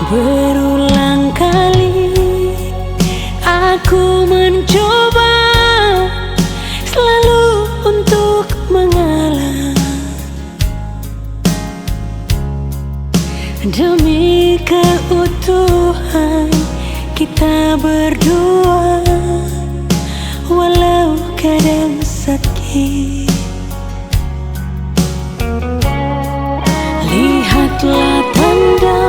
Berulang kali aku mencoba selalu untuk mengalah demi keutuhan kita berdua, walau kadang sakit. Lihatlah tanda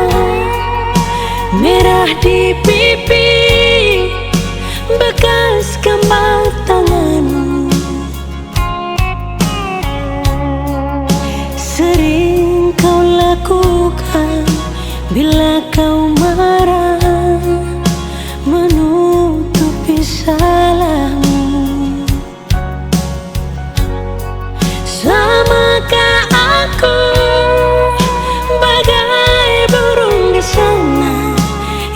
merah di pipi, bekas gambar tanganmu. Sering kau lakukan bila kau marah, menutupi salahmu. Samakah aku bagai burung di sana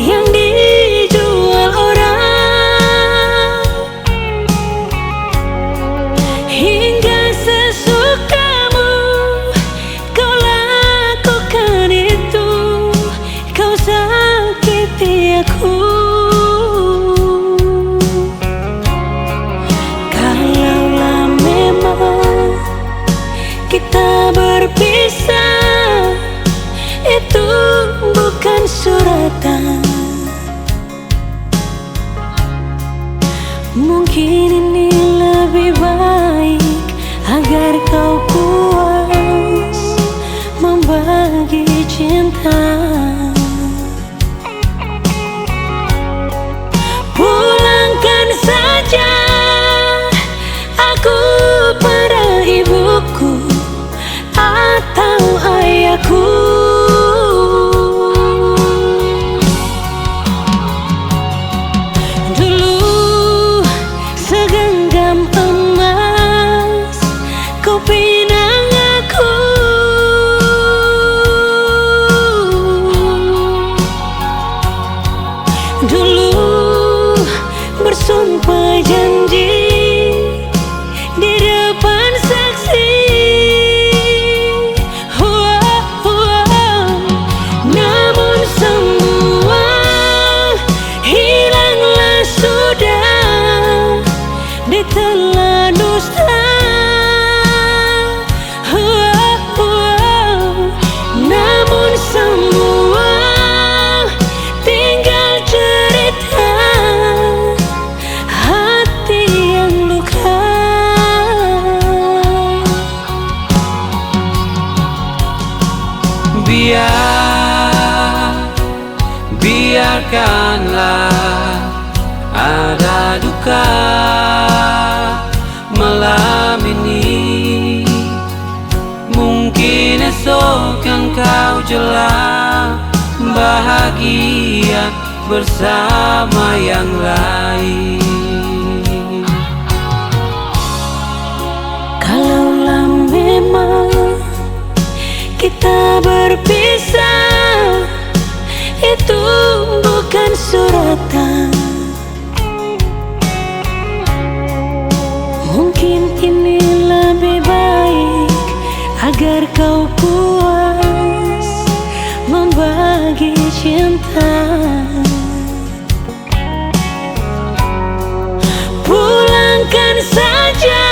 yang dijual orang, hingga sesukamu kau lakukan itu, kau sakiti aku. Kalaulah memang kita berpisah, itu bukan suratan. Mungkin ini lebih baik agar kau puas membagi cinta. Pulangkan saja aku pada ibuku atau ayahku. Dulu segenggam emas kau pinang aku, dulu bersumpah janji di depan saksi. Namun semua hilanglah sudah ditelan dusta. Namun semua tinggal cerita hati yang luka. Biarkanlah ada duka malam ini. Mungkin esok engkau jelang bahagia bersama yang lain. Kalaulah memang kita berpisah, itu bukan suratan. Mungkin ini lebih baik agar kau puas membagi cinta. Pulangkan saja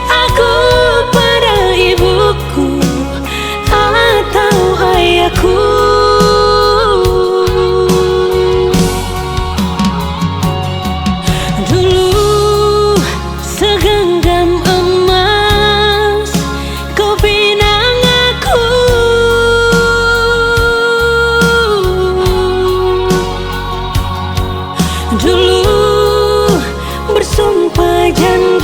aku pada ibuku atau ayahku. Dulu segenggam emas kau pinang aku, dulu bersumpah janji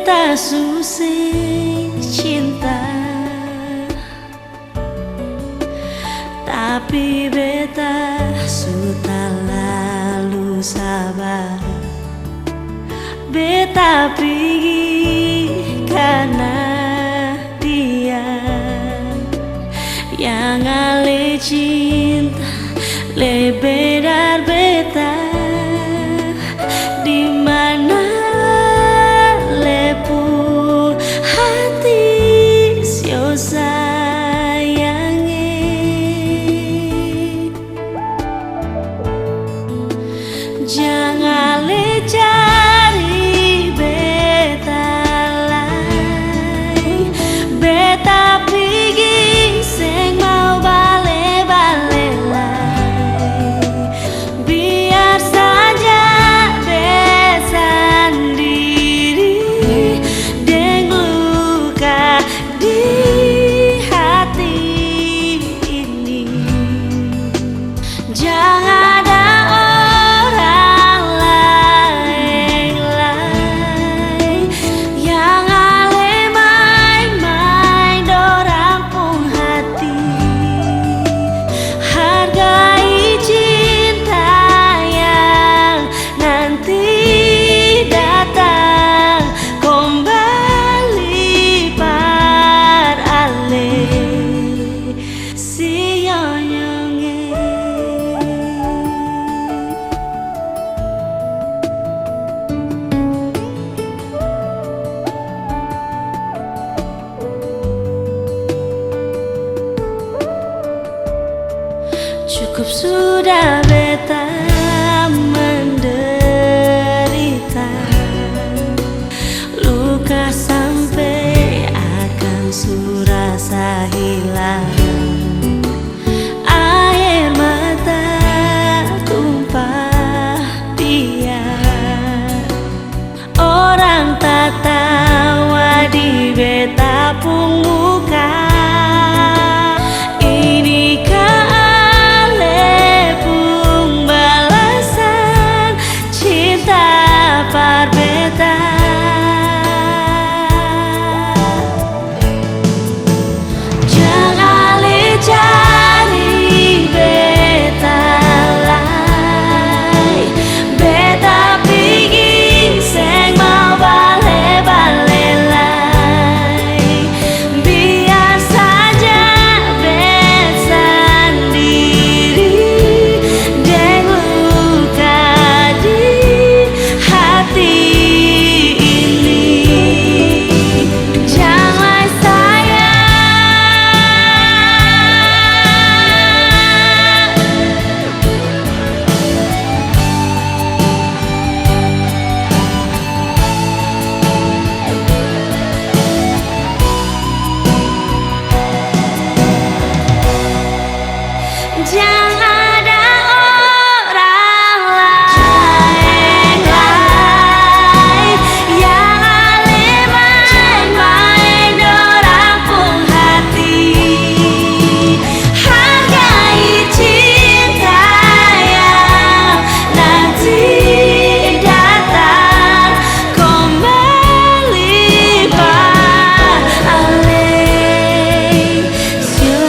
beta susah cinta, tapi beta sudah lalu sabar. Beta pergi karena dia yang ale cinta lebih dari beta. Di mana lepu hati sio sayangi, jangan le cari beta lain. Beta pergi sing mau bale-bale lai. Biar saja beta sendiri deng luka di hati ini. Jangan ada orang lain yang ale main-main dorang pun hati. Hargai cinta yang nanti datang kembali par ale si nyonge. Cukup sudah beta menderita, luka sampai akan surasa hilang. Air mata tumpah biar orang tak tawa di beta pun muka. Inikah ale pun balasan cinta par beta. Jangan ale cari beta lain. Beta pergi sing mau bale-bale lai. Biar saja beta sendiri deng luka di hati ini. Jangan jangan ada orang lain yang ale main-main dorang pun hati. Hargai cinta yang nanti datang kembali par ale sio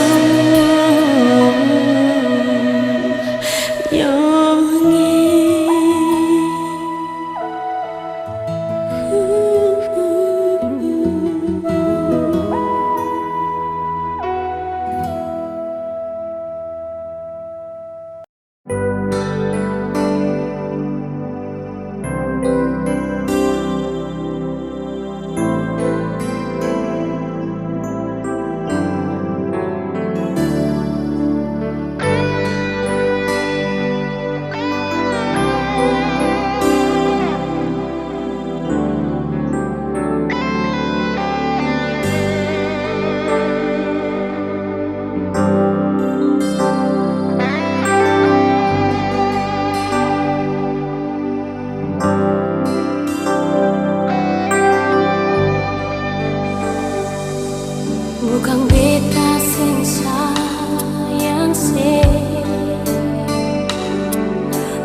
bukan beta sing sayang se,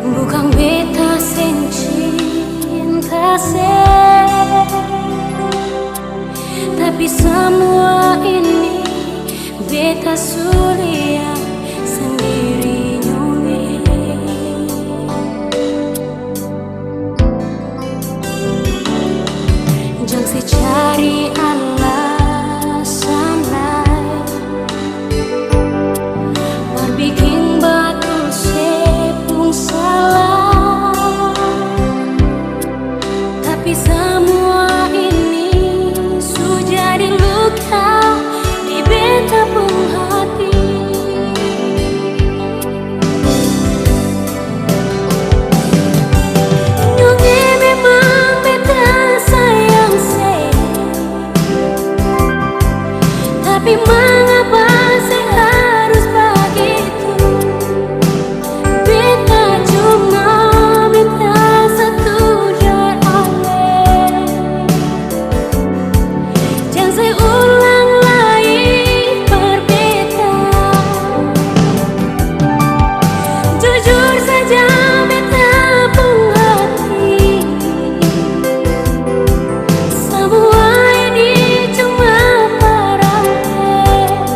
bukan beta sing cinta se. Tapi semua ini beta sulia sendiri nyuwe. Jangan si cari alasan lain berbikin batul sepung salah. Tapi semua ini sudah diluka di beta pun hati. Nyonge memang beta sayang se, tapi mengapa saya harus begitu? Beta cuma minta satu dan ale, jangan saya ulang lagi berbeda. Jujur saja beta pun hati, semua ini cuma paralel.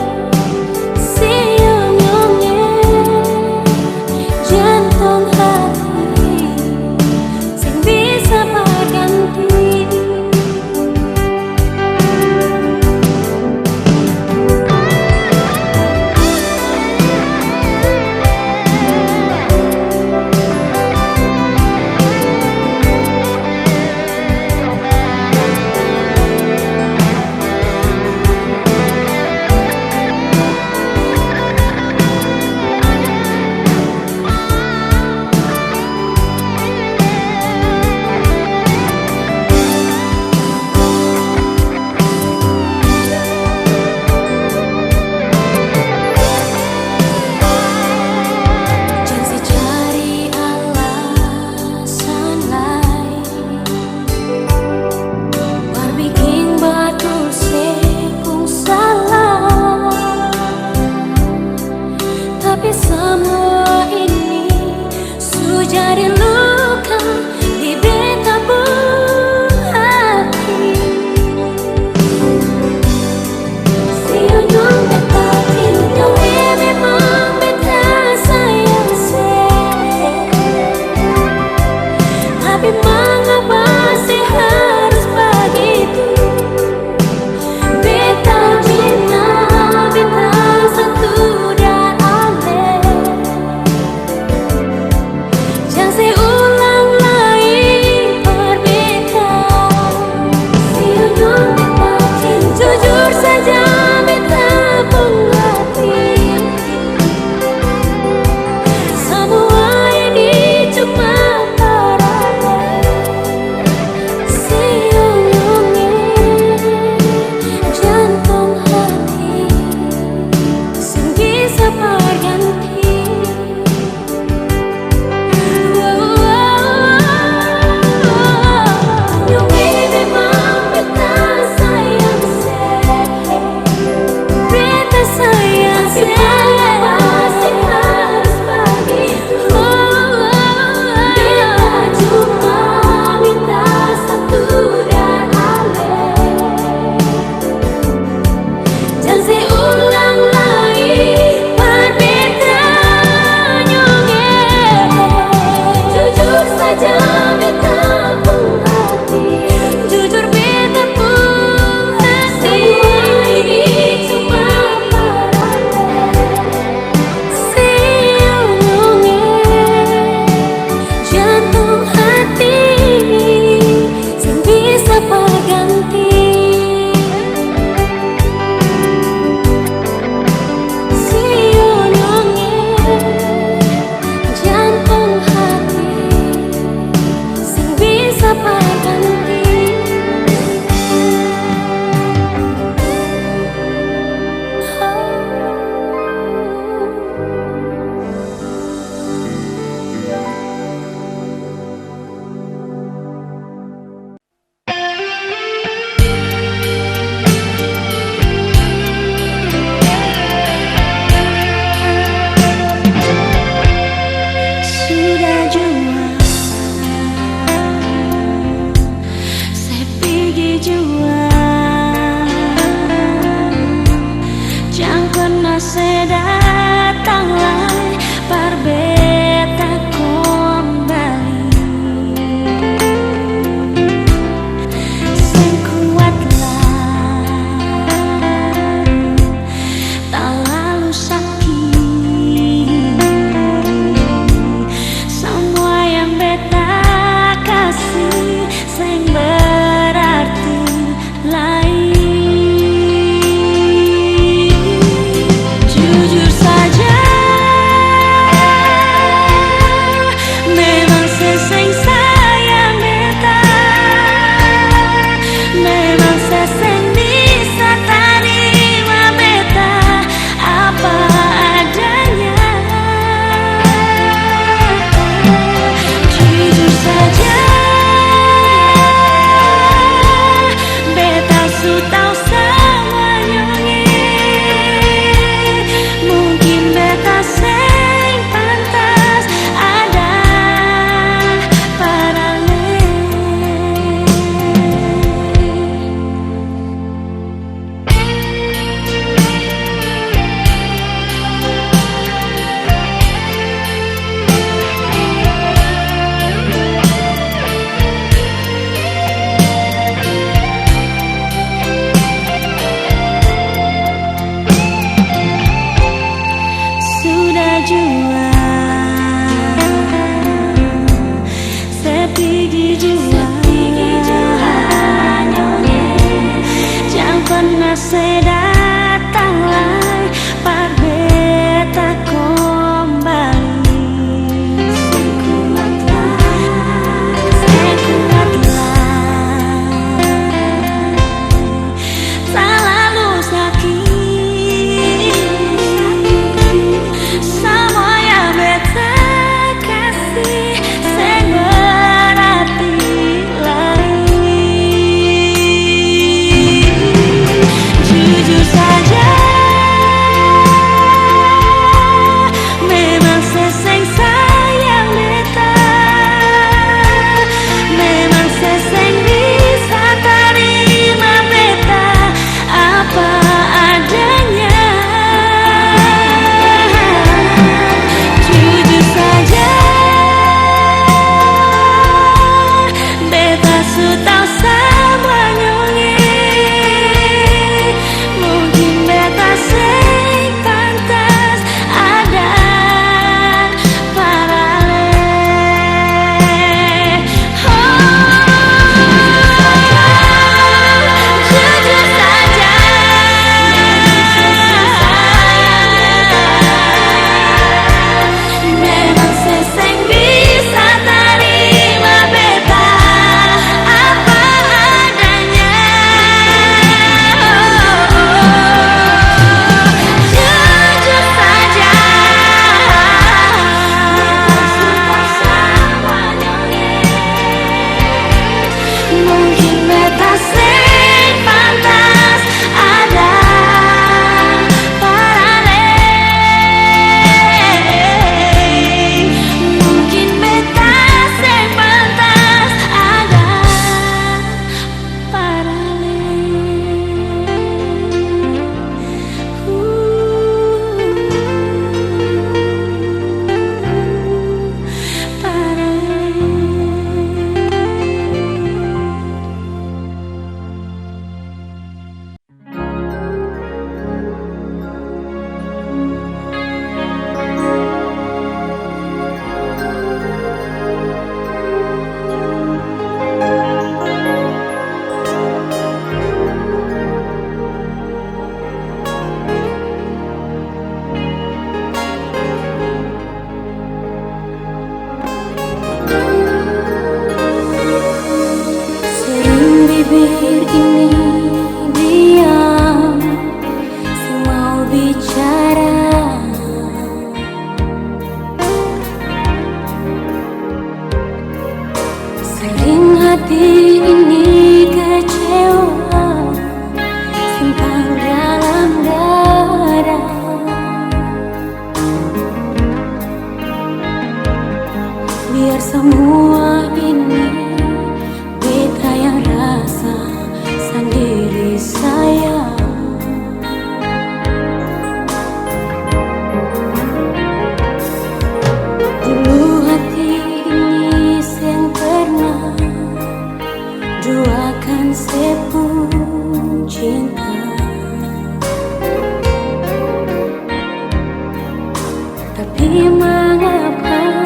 Tapi mengapa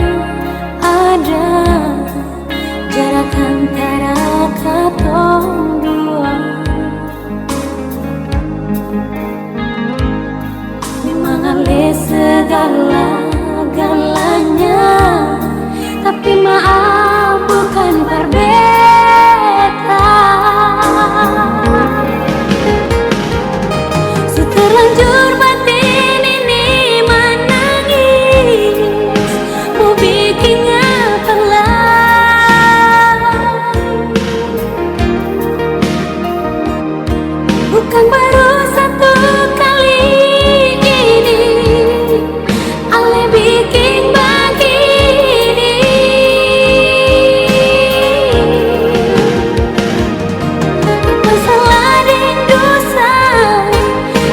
ada jarak antara katong dua? Memang ale segala-galanya, tapi maaf bukan berbeda. Terlanjur batin ini menangis, mau bikin apa lagi? Bukan baru satu kali ini ale bikin begini. Apa salah dan dosa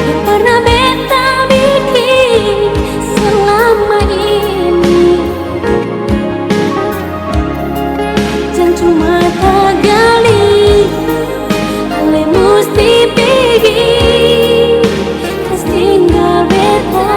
yang pernah beta bikin selama ini? Jangan cuma tagali, ale mesti pergi, kas tinggal beta.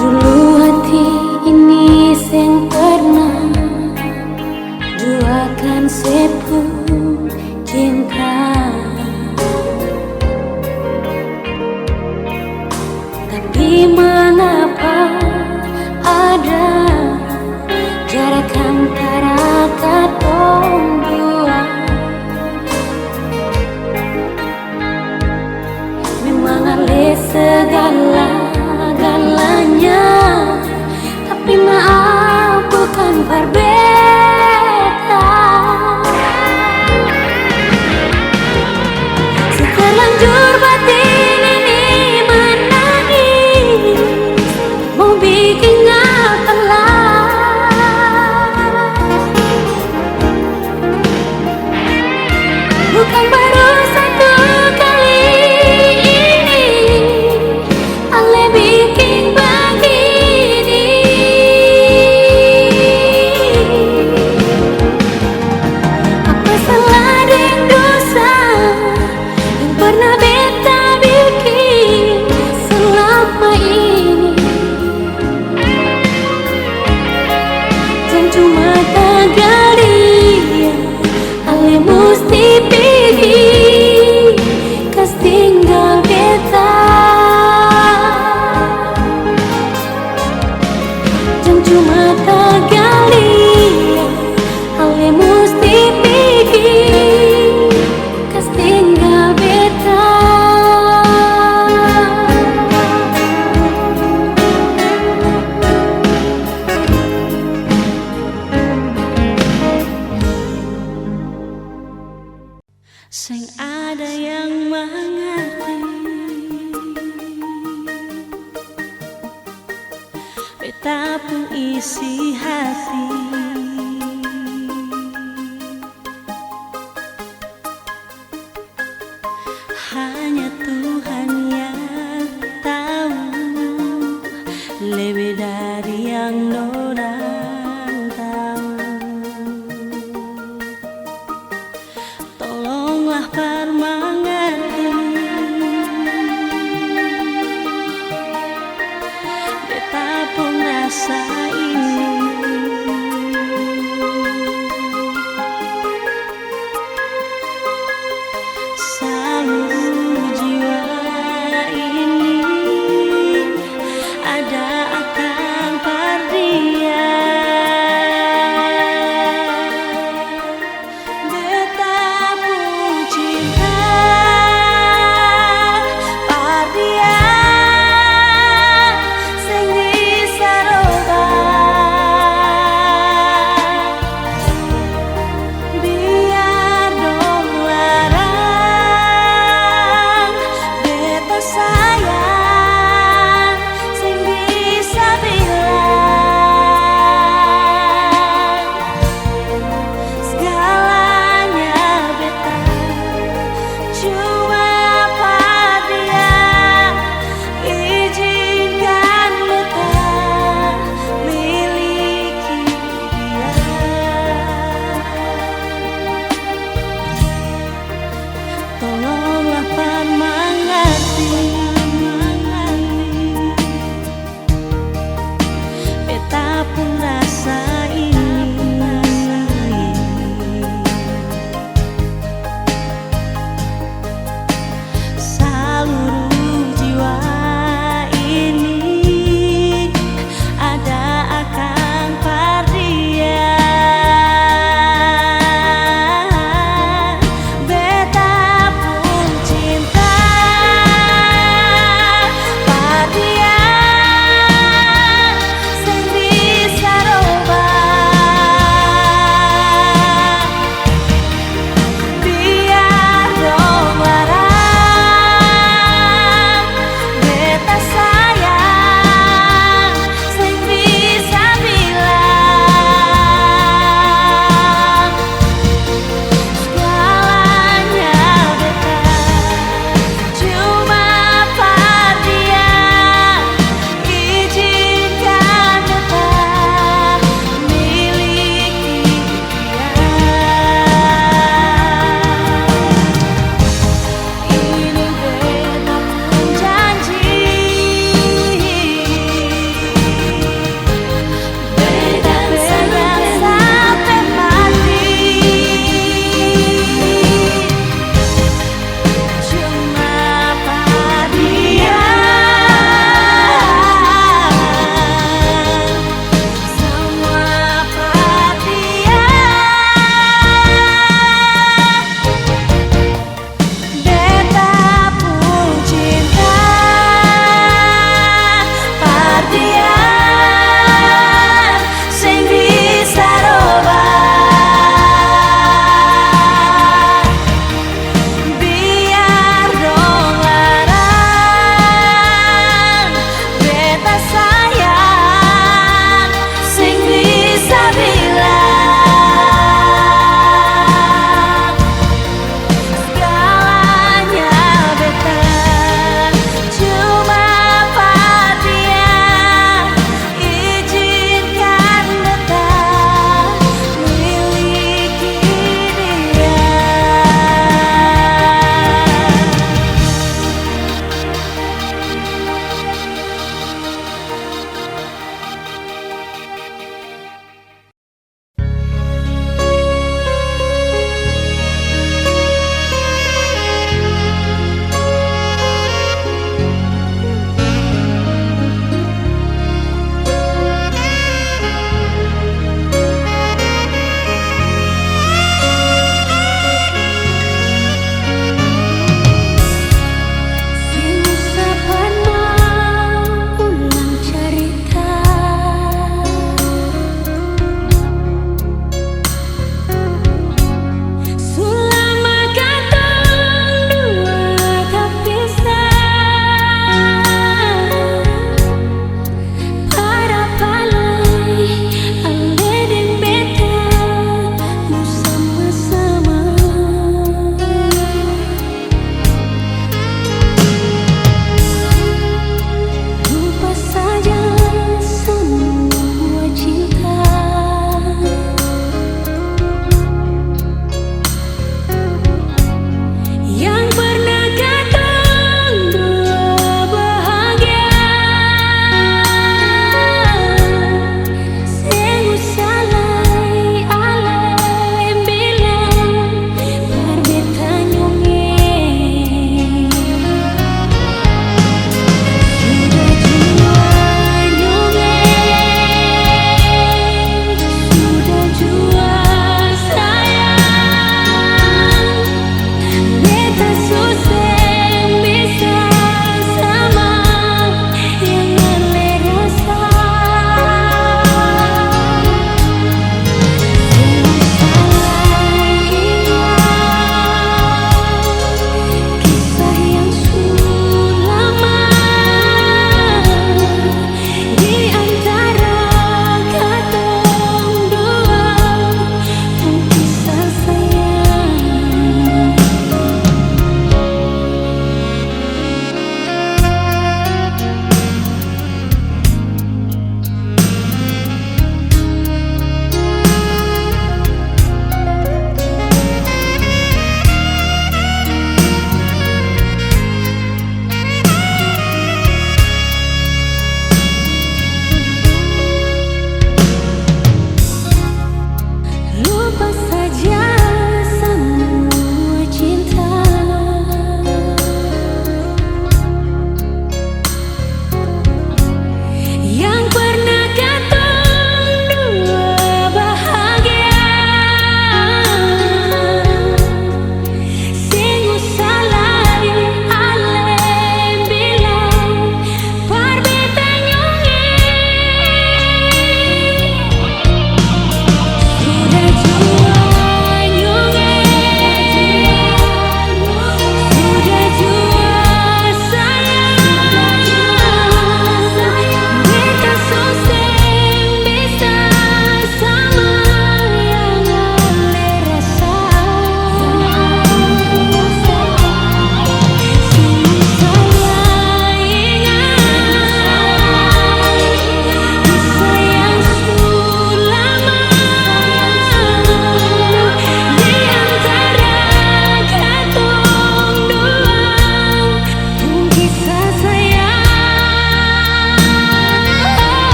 Dulu hati ini seng pernah duakan sepu cinta, tapi mengapa ada jarak antara katong dua? Memang ale segala-galanya, tapi maaf bukan berbeda. Terlanjur batin ini menangis, mau bikin apa lagi? Bukan baru satu kali ini ale bikin begini. Apa salah dan dosa yang pernah beta bikin selama ini? Jangan cuma tagali, ale mesti pergi, kas tinggal beta. Jangan cuma tagali, ale mesti pergi, kas tinggal beta. Seng ada yang mengerti, beta pun isi hati. Hanya Tuhan yang tahu, lebih dari yang dorang tahu. Tolonglah permengerti, beta pun rasa ini. Seluruh jiwa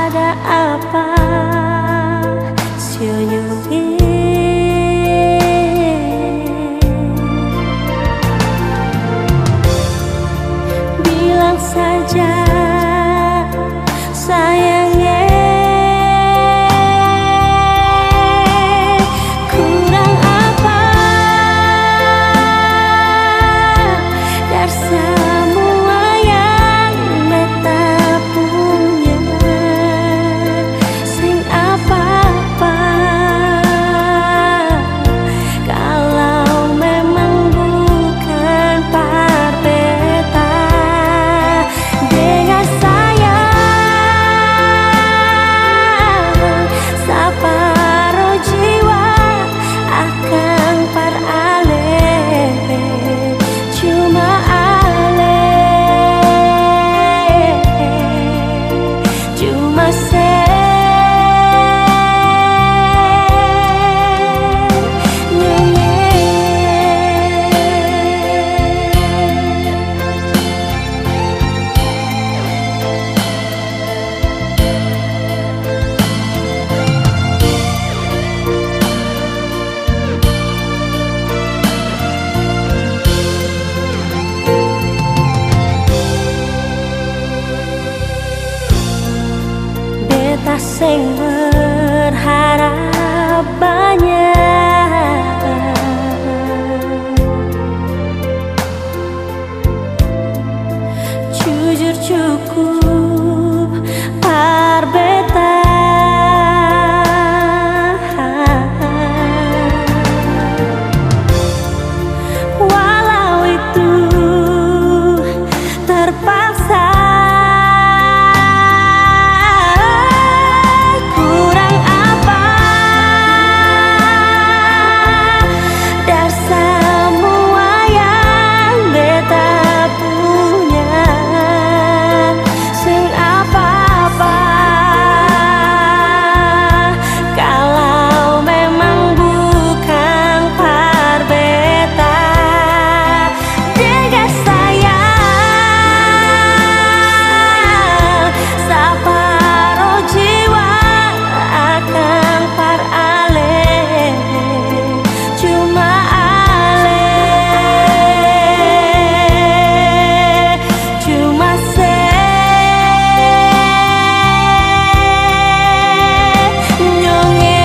ada apa senyum bilang saja sayangnya kurang apa dari semua yang beta punya sing apa-apa kalau memang bukan par beta dengan sayang separuh jiwa akan par ale cuma ale cuma beta sing berharap banyak jujur cukup par beta walau itu terpaksa kurang apa dari semua yang beta punya sing apa-apa kalau memang bukan par beta dengan sayang separuh jiwa akan par ale cuma ale cuma senyonge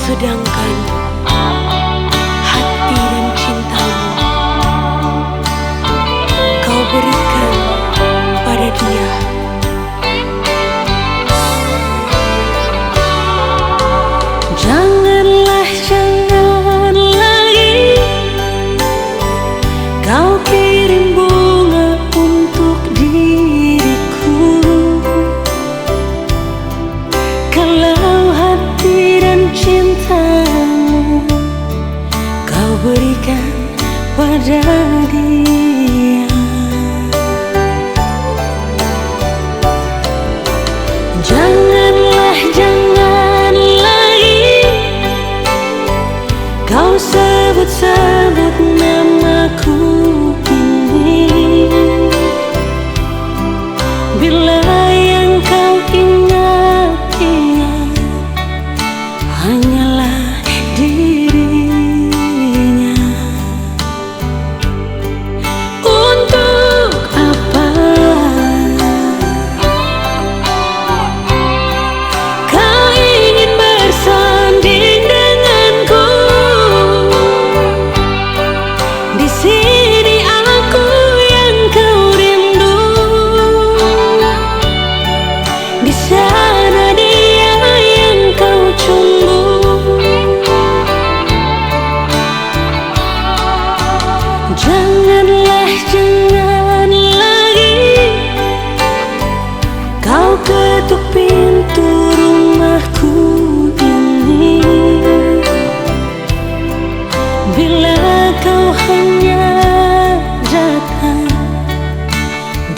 sedangkan hati dan cintamu kau berikan pada dia. Janganlah, jangan lagi kau kirim bunga untuk diriku kalau hati dan cintamu kau berikan pada dia.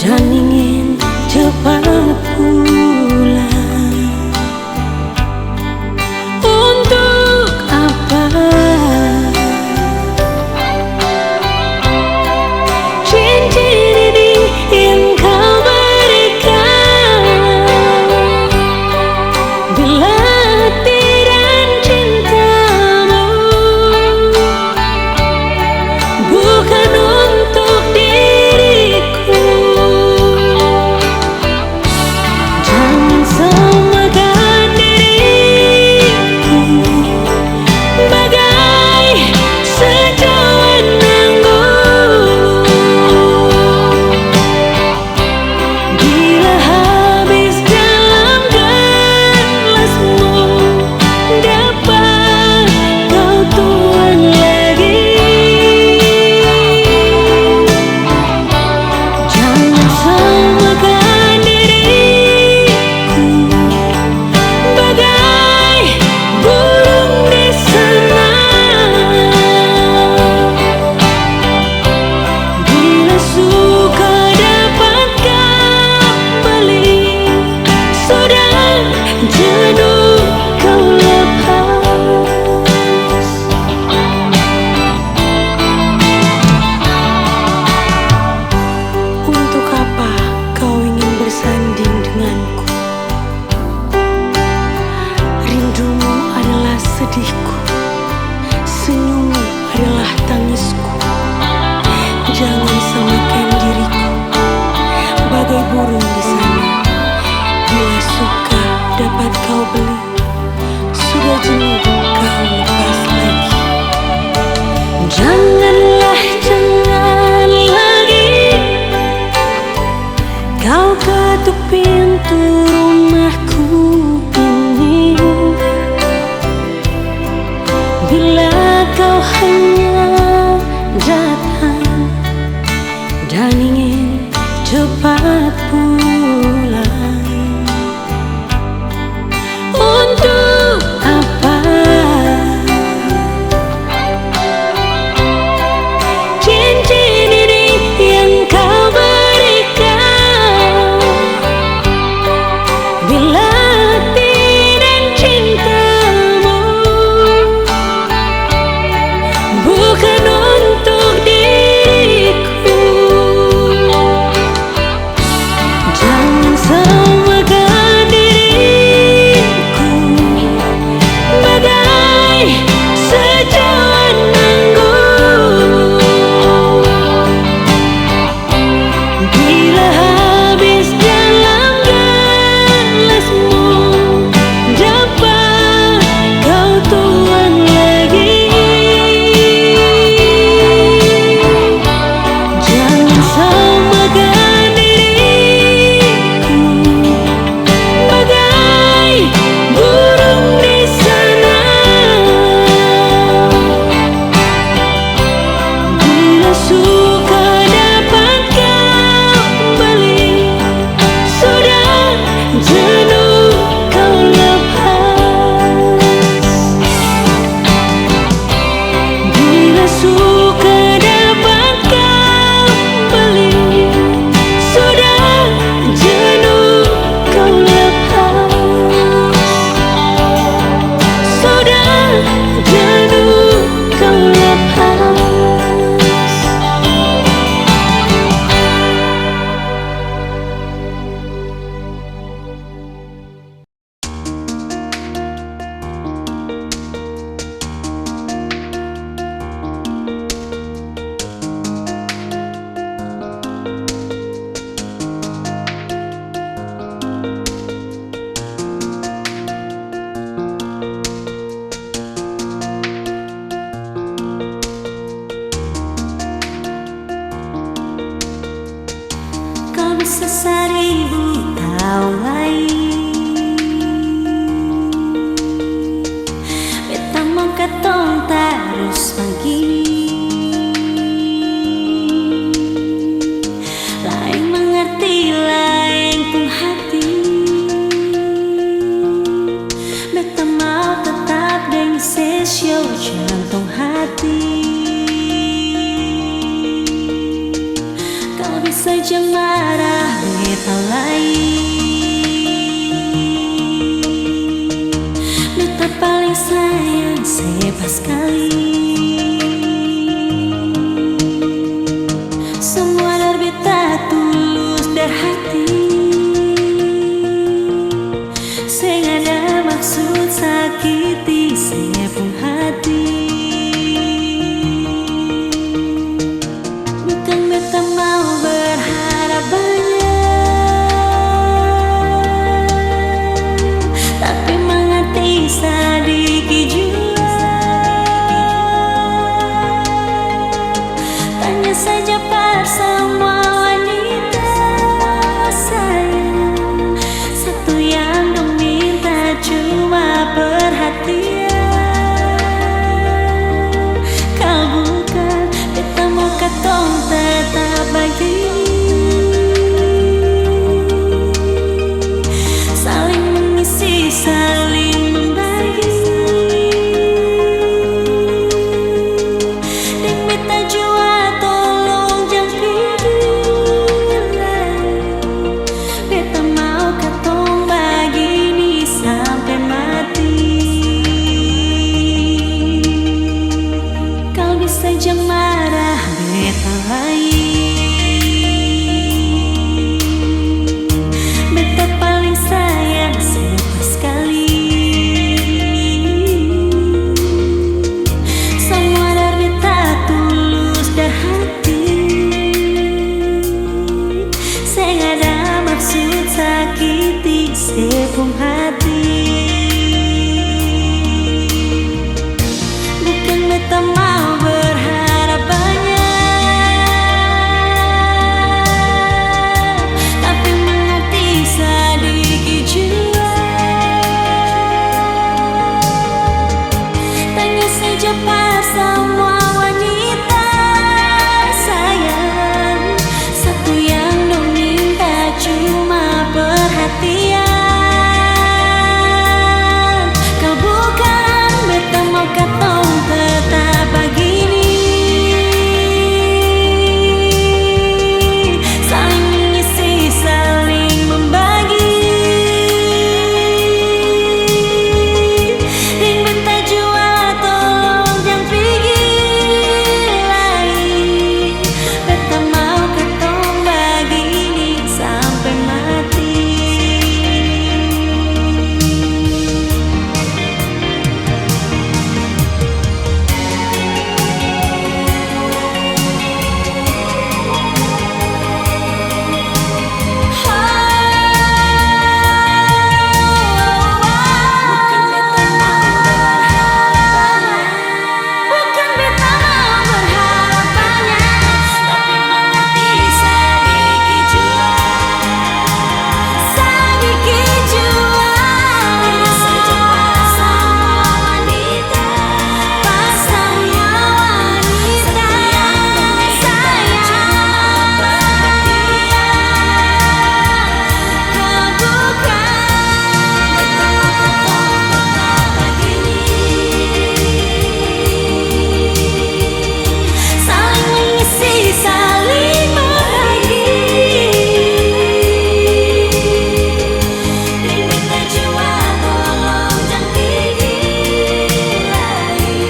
dan ingin cepat pulang. Untuk apa cincin ini yang kau berikan, bila hatiran cintamu bukan untuk diriku. Jangan samakan diriku bagai sejauhan anggur. Bila habis dalam gelasmu, dapat kau tuang lagi. Jangan samakan diriku bagai burung di sana. Bila suka dapat kembali, sudah jenuh kau lepas. Untuk apa kau ingin bersanding denganku? Rindumu adalah sedihku, senyummu adalah tangisku. Jangan samakan diriku bagai burung di sana. Bila suka dapat kau beli, sudah jenuh kau lepas lagi. Janganlah, jangan lagi kau ketuk pintu rumahku ini. Bila kau hanya datang dan ingin cepat pulang. Untuk apa cincin ini yang kau berikan, bila hati dan cintamu bukan untuk diriku. Jangan samakan diriku bagai sejauhan anggur. Bila habis dalam gelasmu, dapat kau tuang lagi. Jangan samakan diriku bagai burung di sana. Bila suka dapat kembali, sudah jenuh kau lepas. Bila suka dapat kembali, sudah jenuh kau lepas. Sudah jenuh kau lepas. Kau bisa 1000 tahun lain, beta mau katong terus lagi. Lain mengerti, lain pun hati. Beta mau tetap dengan sesio jantung hati. Kau bisa marah siapa sekali. Semua terbita tulus dari hati, saya ada maksud sakiti sepung hati. Bukan beta mau berharap banyak, tapi mengerti sedikit jua. Tanya saja par semua wanita sayang, satu yang dong minta cuma perhatian. Kau bukan, beta mau katong tetap begini, saling mengisi, saling membagi. Deng beta jua tolong jangan pergi lagi. Beta mau katong begini sampai mati. Kau bisa jam marah beta lain, beta paling sayang siapa sekali. Semua dari beta tulus dari hati, saya ada maksud sakiti sepung hati. Bukan beta mau berharap banyak, tapi mengerti sedikit jua. Tanya saja par semua wanita sayang, satu yang dong minta cuma perhatian. Kau bukan, beta mau katong tetap begini, saling mengisi, saling membagi. Deng beta jua tolong jangan pergi lagi. Beta mau katong begini sampai mati. Bukan beta mau berharap banyak, tapi mengerti sedikit jua. Sedikit jua. Tanya saja par semua wanita, par semua wanita sayang, perhatian. Kau bukan, beta mau katong tetap begini, saling mengisi, saling membagi. Deng beta jua tolong jangan pergi lagi.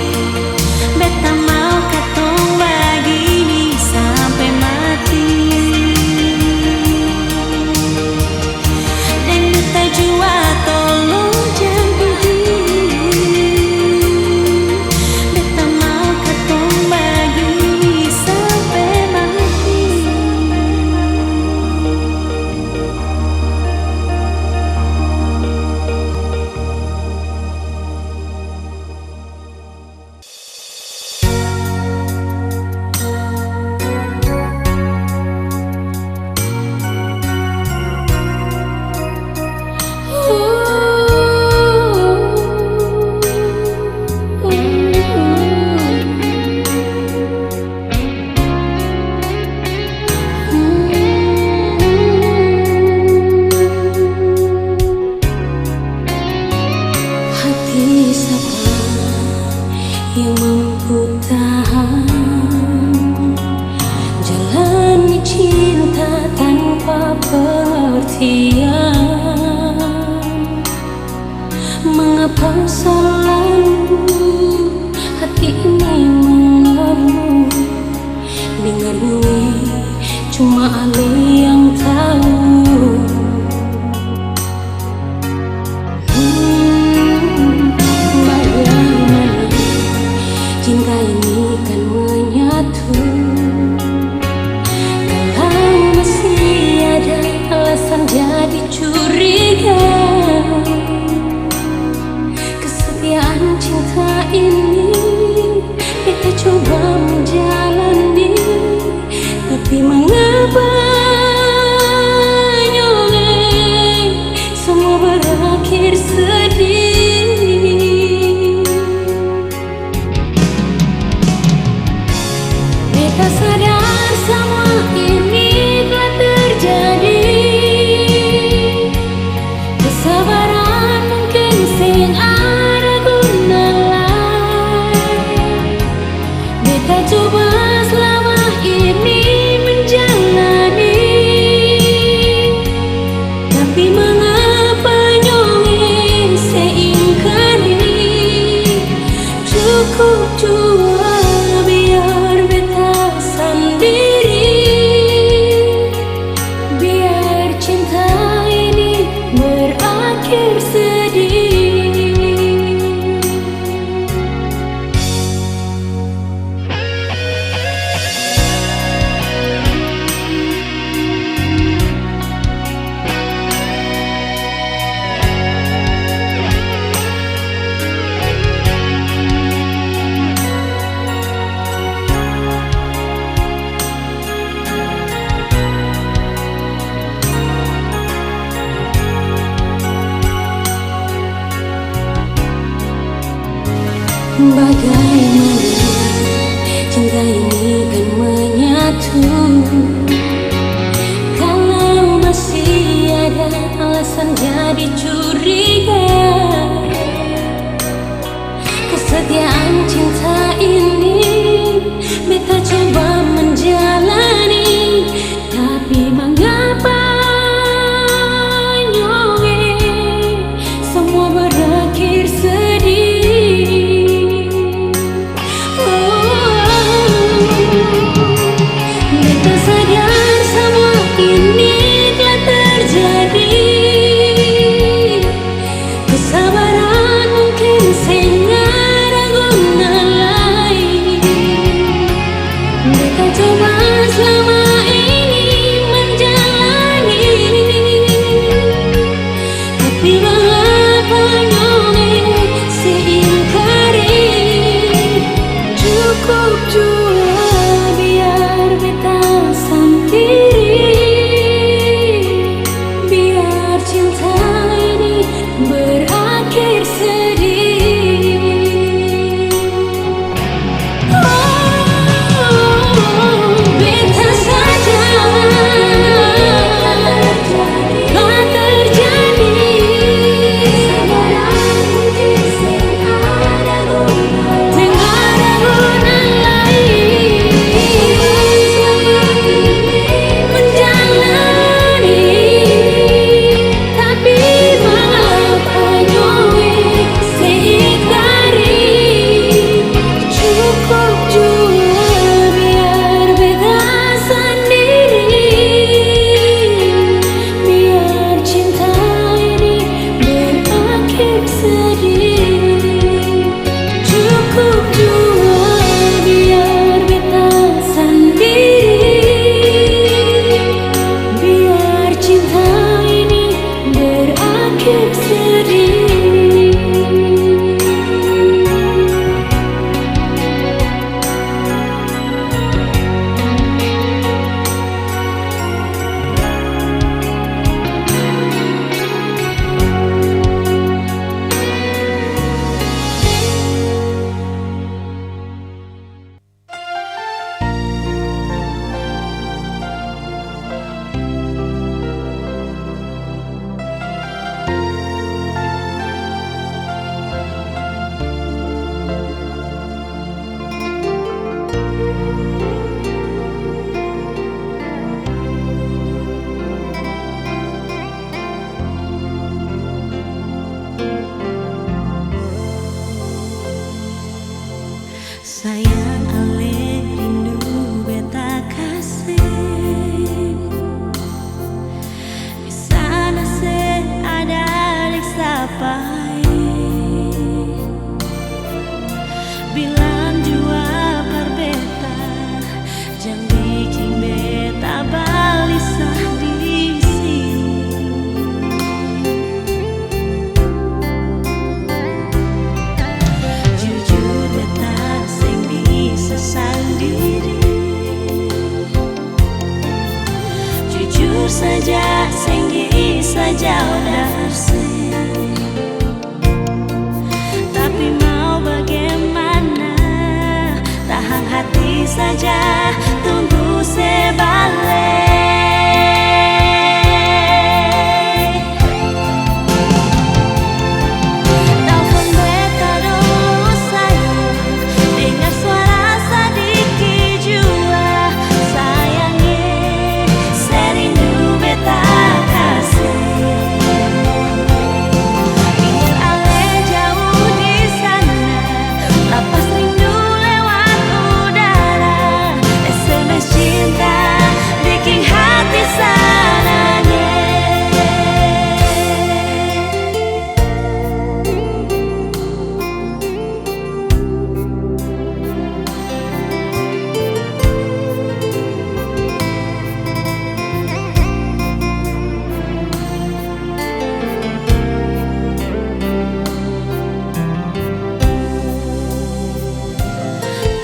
Beta mau katong begini sampai mati. Deng beta jua tolong jangan pergi. Beta mau katong begini sampai mati. Hati siapa yang mampu tahan jalani cinta tanpa pengertian? Mengapa selalu ini mengamu. Dengar bunyi cuma Ali yang tahu. Bagaimana cinta ini kan menyatu. Kalau masih ada alasan jadi curiga, kesetiaan cinta ini kita coba menjalani. Tapi mengapa nyoleh semua berakhir sedih. Beta sadar semua ini telah terjadi. Kesabaran mungkin sing ada guna lain. Beta coba selama ini menjalani. Tapi mengapa nyoleh seingkari. Cukup jua biar beta sendiri. Biar cinta ini berakhir sedih. Bagaimana cinta ini kan menyatu. Kalau masih ada alasan jadi curiga, kesetiaan cinta ini beta coba menjalani. Tapi mengapa nyoleh semua berakhir sedih. Beta sadar semua ini telah terjadi. Kesabaran mungkin sing ada guna lain. sing bisa jauh dari. Tapi mau bagaimana, tahan hati saja, tunggu sebalik. Telepon beta dulu sayang, dengar suara sedikit jua. Sayangnya serindu beta kasih. Biar ale jauh di sana, lapas rindu lewat udara. SMS cinta bikin hati sananya.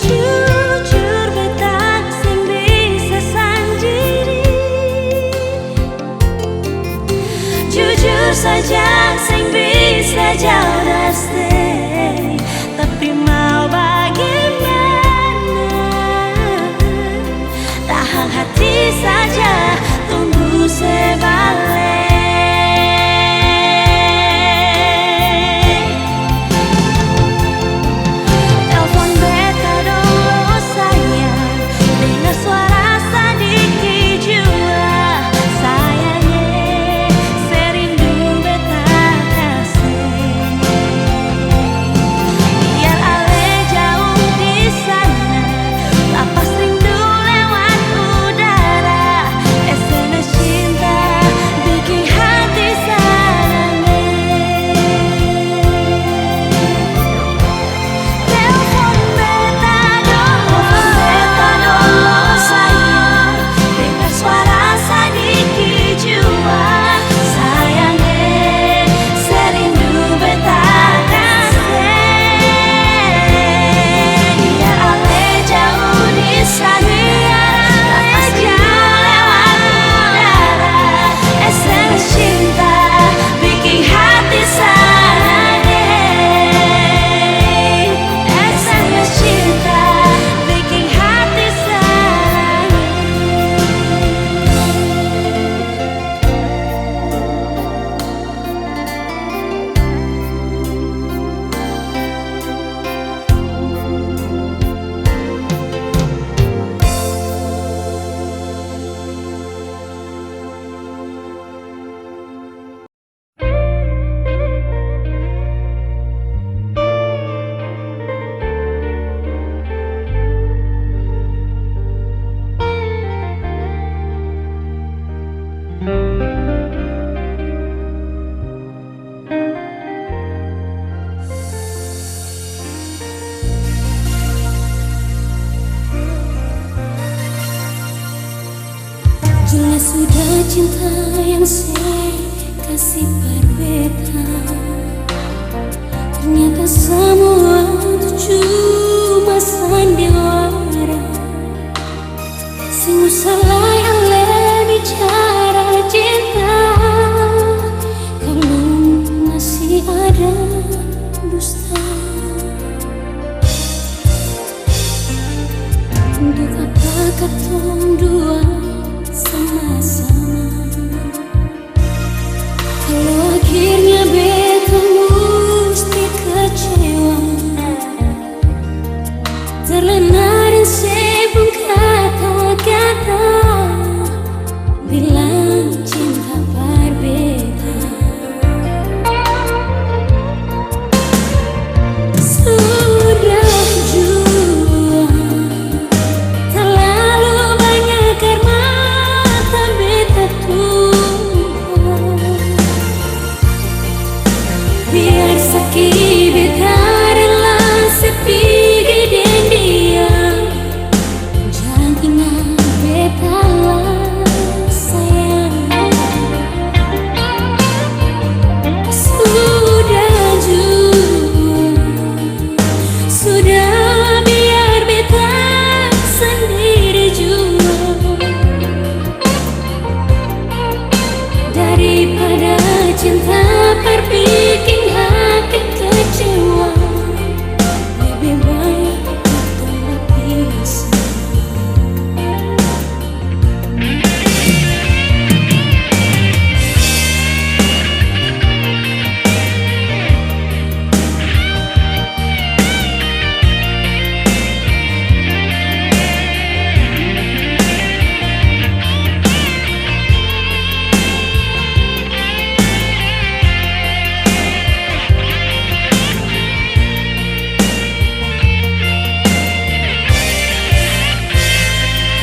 Jujur beta sing bisa sendiri, jujur saja sing bisa jauh dari. Tapi mau bagaimana, tahan hati saja, tunggu sebalik. Telepon beta dulu sayang, dengar suara sedikit jua. Sayangnya serindu beta kasih. Biar ale jauh di sana, lapas rindu lewat udara. SMS cinta bikin hati sananya. Telepon beta dulu sayang, dengar suara sedikit jua. Sayangnya serindu beta kasih. Biar ale jauh di sana, lapas rindu lewat udara. SMS cinta bikin hati sananya. SMS cinta bikin hati sananya. Jelas sudah cinta yang saya kasih pada beta, ternyata semua itu cuma sandiwara. Sing salah yang bicara cinta, kalau masih ada dusta. Untuk apa katong dua sama-sama, kalau akhirnya beta mesti kecewa, terlena dan sebelum kata-kata. daripada cinta berbikin hati kecewa. Lebih baik kita berpisah.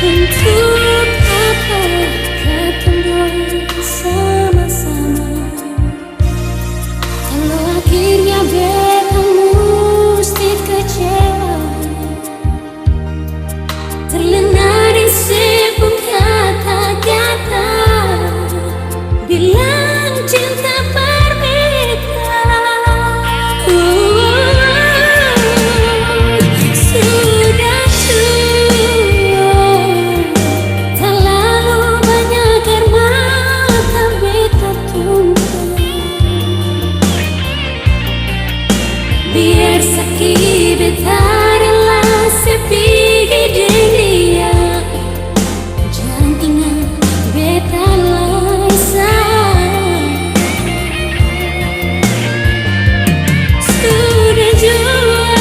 Untuk apa ketemu sama-sama kalau akhirnya beta mesti kecewa? Terlena di sepung kata-kata bilang cinta berbeda. Sudah terlalu banyak air mata beta tumpah. Biar sakit beta rela sepigi dia. Jangan ingat beta laisa. Sudah jua,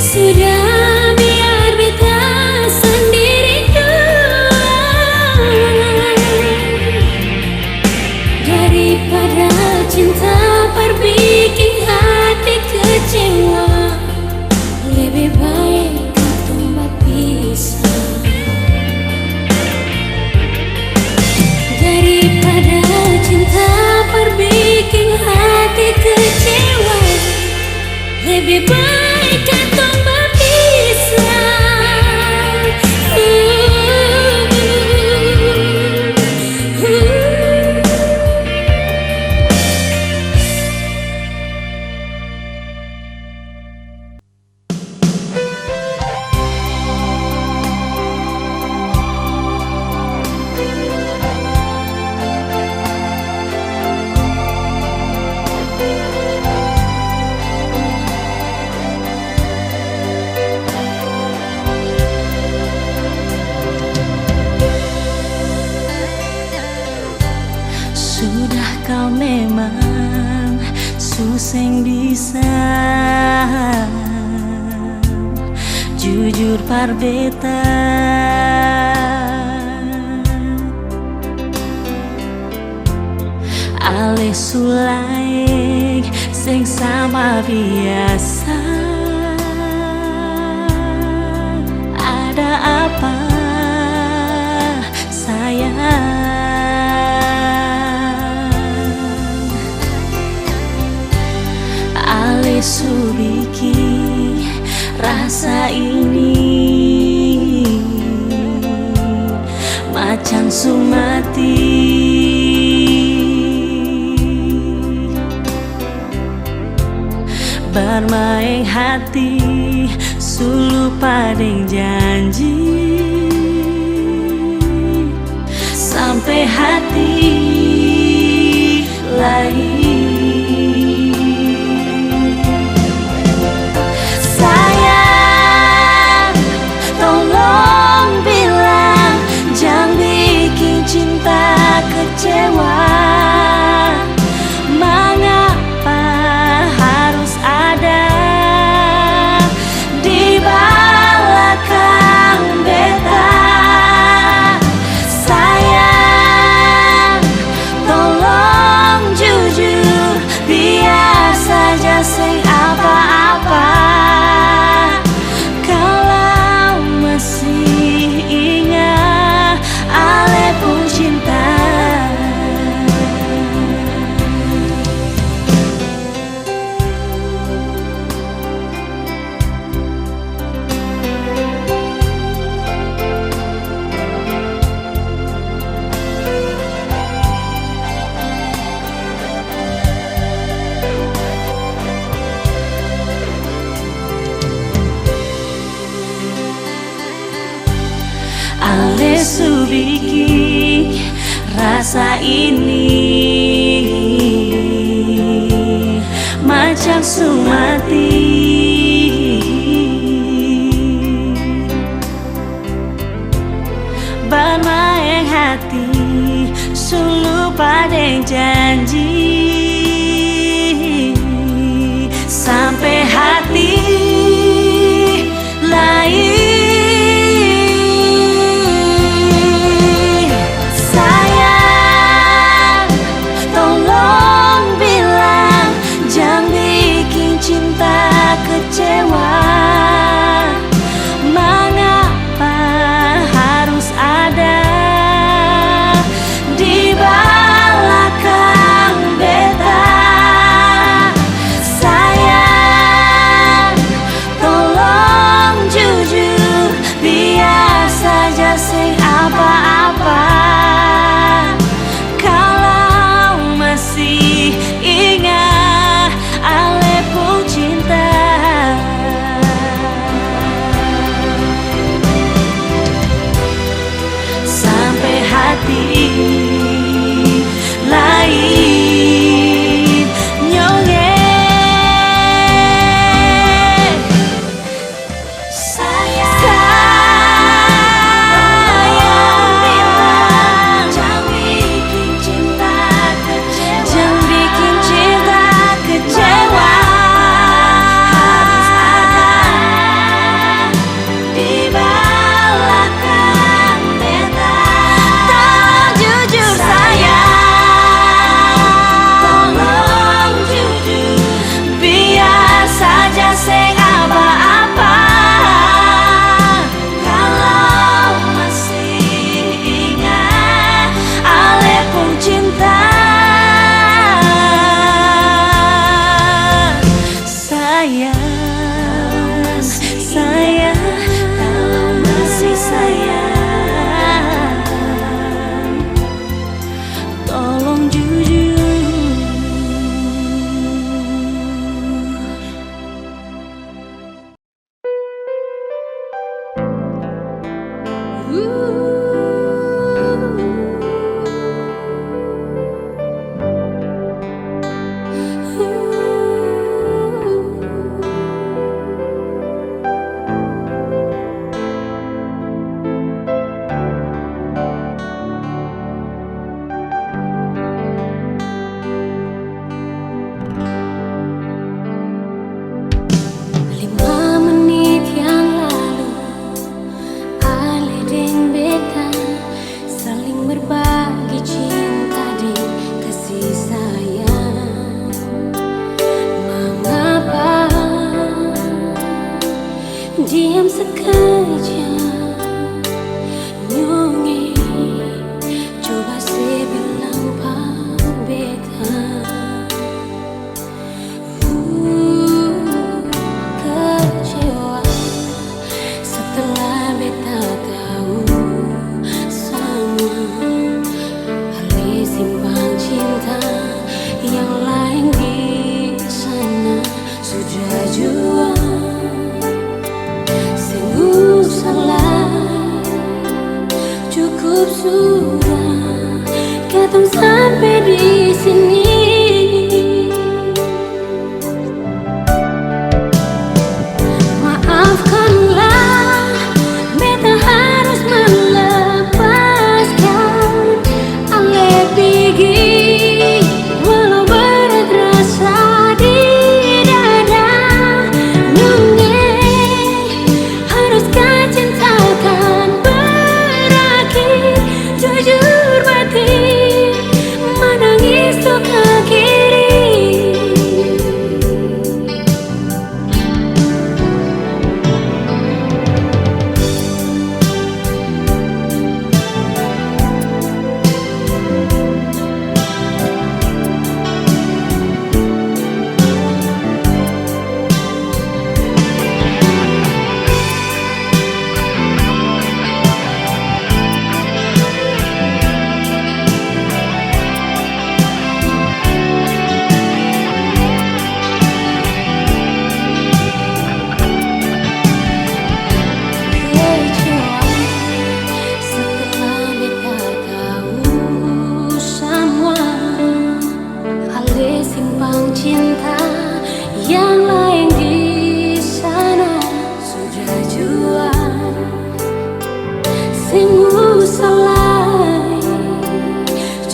sudah biar beta sendiri dua. Daripada cinta berbikin hati kecewa, lebih baik kita berpisah. Daripada cinta berbikin hati kecewa, lebih baik kita berpisah. Sudah kau memang suseng bisa jujur par beta. Ale sulaik sing sama biasa. Ada apa sayang? Ale subiki rasa ini macam sumati. Bermain hati sulu padeng janji sampai hati lain. Sayang, tolong bilang jangan bikin cinta kecewa. Mengapa harus ada di belakang beta? Sayang, tolong jujur. rasa ini macam sumati. Bermain hati sulu pada janji sampai hati lain. Sayang, tolong bilang jangan bikin cinta kecewa. Mengapa harus ada di belakang beta? Sayang, tolong jujur, biar saja sing apa-apa. Kalau masih ingat alepku cinta, sampai hati lain nyongeng. Sayang, bilang jangan bikin cinta kecewa. Jangan bikin cinta kecewa. Harus ada di belakang beta. Tolong jujur sayang, tolong jujur, biar saja sing apa-apa. Kalau masih ingat alepku cinta, sayang, sayang, kalau masih sayang, tolong jujur. Lima menit yang lalu, Ale dan beta saling berbagi cinta di kasih sayang. Mengapa diam sekejap, nyonge coba saya bilang pak beta. Kecewa setelah beta tahu sama Ale simpan cinta yang lain di sana. Sudah jual sungguh salah, cukup sudah ketemu sampai di sini. Maafkanlah, beta harus melepaskan Ale pergi, walau berat rasa di dada. Nyongeng, haruskah cinta akan berakhir? Jujur batin menangis untuk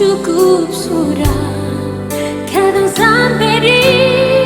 cukup sudah, kadang sampai di